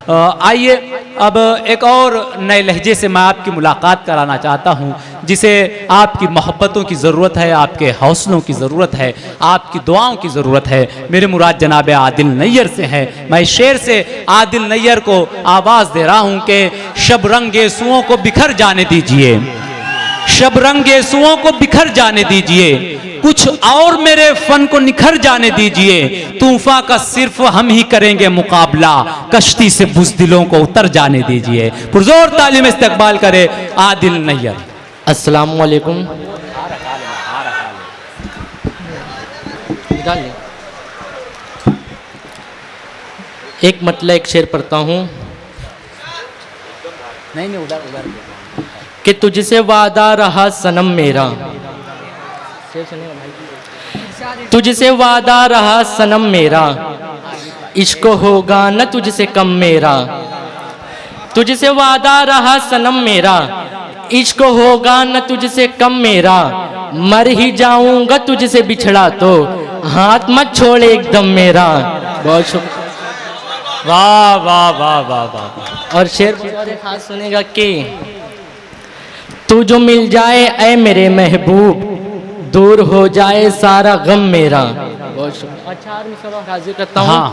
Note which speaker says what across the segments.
Speaker 1: आइए अब एक और नए लहजे से मैं आपकी मुलाकात कराना चाहता हूँ, जिसे आपकी मोहब्बतों की ज़रूरत है, आपके हौसलों की ज़रूरत है, आपकी दुआओं की ज़रूरत है। मेरे मुराद जनाब आदिल नैयर से है। मैं शेर से आदिल नैयर को आवाज़ दे रहा हूँ कि शबरंगे सुओं को बिखर जाने दीजिए, शबरंगे सुओं को बिखर जाने दीजिए, कुछ और मेरे फन को निखर जाने दीजिए। तूफा का सिर्फ हम ही करेंगे मुकाबला, कश्ती से बुज़दिलों को उतर जाने दीजिए। पुरजोर तालीम इस्तकबाल करे आदिल नैयर।
Speaker 2: अस्सलामु अलैकुम। एक मतलब एक शेर पढ़ता हूँ।
Speaker 1: नहीं उधर
Speaker 2: कि तुझसे वादा रहा सनम मेरा, तुझसे वादा रहा सनम मेरा, इश्क होगा न तुझसे कम मेरा। तुझसे वादा रहा सनम मेरा, इश्क होगा न तुझसे कम मेरा। मर ही जाऊंगा तुझसे बिछड़ा तो हाथ मत छोड़े एकदम मेरा। बहुत शुक्रिया।
Speaker 1: वाह वाह वाह वाह वाह।
Speaker 2: और शेर खास सुनेगा कि तू जो मिल जाए ऐ मेरे महबूब, दूर हो जाए सारा गम मेरा। बहुत शुक्रिया। अच्छा सबक हाजिर करता हूँ।
Speaker 1: हाँ।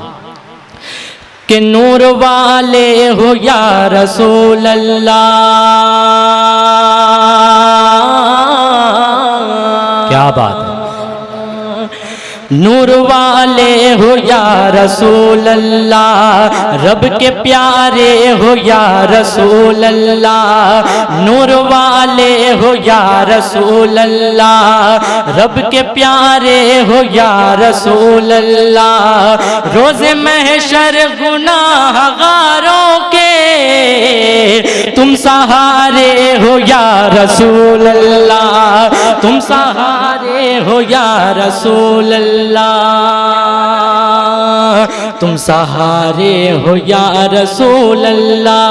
Speaker 2: कि नूर वाले हो या रसूल अल्लाह,
Speaker 1: क्या बात है।
Speaker 2: नूर वाले हो या रसूल अल्लाह, रब के प्यारे हो या रसूल अल्लाह। नूर वाले हो या रसूल अल्लाह, रब के प्यारे हो या रसूल अल्लाह। रोज़े महशर गुनाहगारों के तुम सहारे हो या रसूल अल्लाह, तुम सहारे हो या रसूल अल्लाह, तुम सहारे हो या रसूल अल्लाह।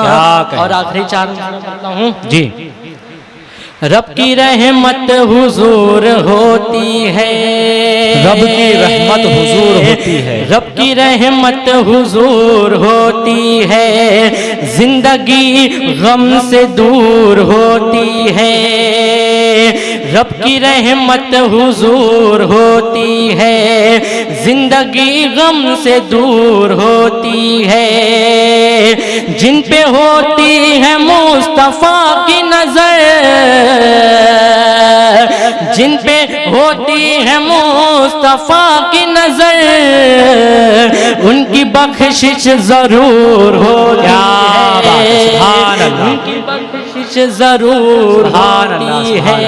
Speaker 1: क्या
Speaker 2: और आखिरी चार करता हूँ
Speaker 1: जी।
Speaker 2: रब की रहमत हुजूर होती है,
Speaker 1: रब की रहमत हुजूर होती है,
Speaker 2: रब की रहमत हुजूर होती है। जिंदगी गम से दूर होती है, रब की रहमत हुजूर होती है। जिंदगी गम से दूर होती है। जिन पे होती है मुस्तफा की नजर, जिन पे होती है मुस्तफा की नजर, उनकी बख्शिश जरूर होती है, उनकी बख्शिश जरूर होती है।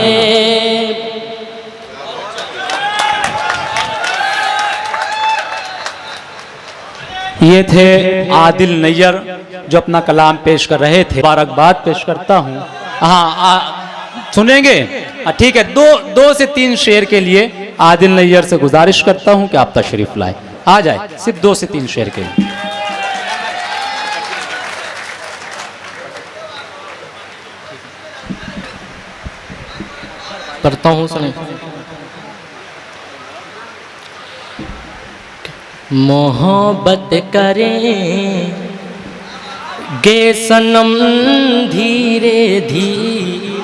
Speaker 1: ये थे आदिल नैयर जो अपना कलाम पेश कर रहे थे। मुबारकबाद पेश करता हूँ। हाँ सुनेंगे। ठीक है, दो से तीन शेर के लिए आदिल नैयर से गुजारिश करता हूँ कि आप तशरीफ लाए, आ जाए। सिर्फ 2 से 3 शेर के लिए।
Speaker 2: पढ़ता हूँ, सुने। मोहब्बत करें गे सनम धीरे धीरे।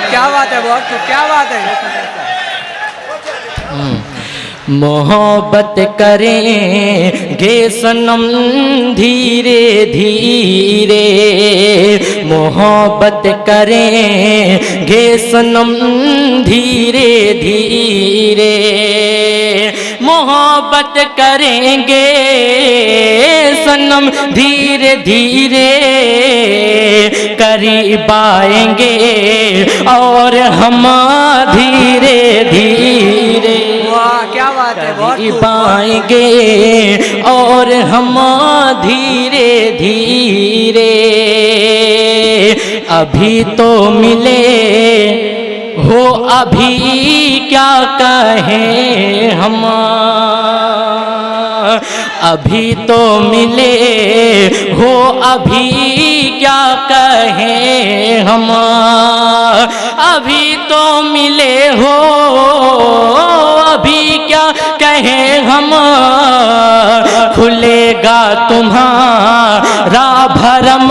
Speaker 3: क्या बात है बहुत, क्या बात है।
Speaker 2: मोहब्बत करेंगे सनम धीरे धीरे, मोहब्बत करेंगे सनम धीरे धीरे, मोहब्बत करेंगे सनम धीरे धीरे। करीब आएंगे और हम धीरे धीरे,
Speaker 3: क्या बात है,
Speaker 2: करीब आएंगे और हम धीरे धीरे। अभी तो मिले हो अभी क्या कहें हम, अभी तो मिले हो अभी क्या कहें हम, अभी तो मिले हो अभी क्या कहें हम। खुलेगा तुम्हारा भरम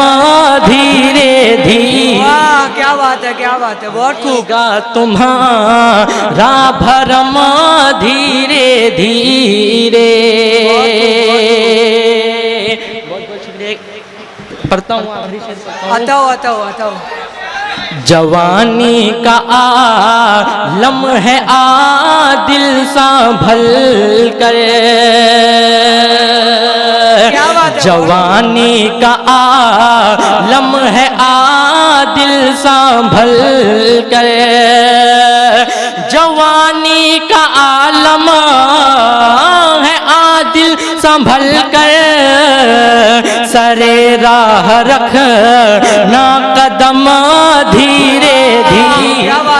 Speaker 2: धीरे धीरे।
Speaker 3: वाह क्या बात है बहुत खूब।
Speaker 2: खुलेगा तुम्हारा भरम धीरे धीरे। पढ़ता हूँ
Speaker 3: आता हूँ।
Speaker 2: जवानी का आलम है आदिल संभल कर।
Speaker 3: क्या बात है?
Speaker 2: जवानी का आलम है आदिल संभल कर। जवानी का आलम है आदिल संभल कर। सरे राह रख ना कदम धीरे